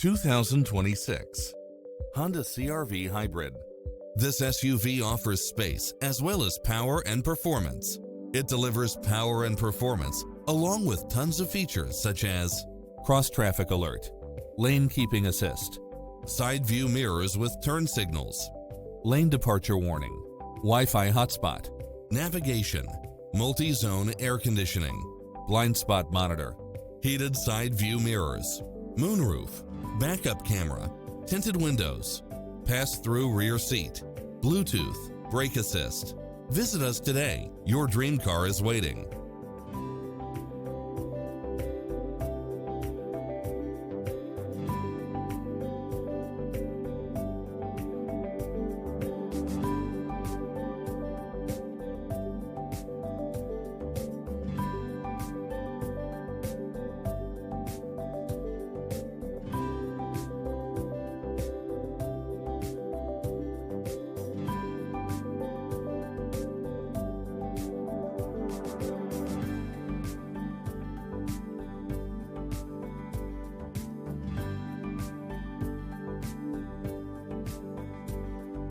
2026 Honda CR-V Hybrid. This SUV offers space as well as power and performance. It delivers power and performance along with tons of features such as cross-traffic alert, lane keeping assist, side view mirrors with turn signals, lane departure warning, Wi-Fi hotspot, navigation, multi-zone air conditioning, blind spot monitor, heated side view mirrors, moonroof, backup camera, tinted windows, pass-through rear seat, Bluetooth, brake assist. Visit us today. Your dream car is waiting.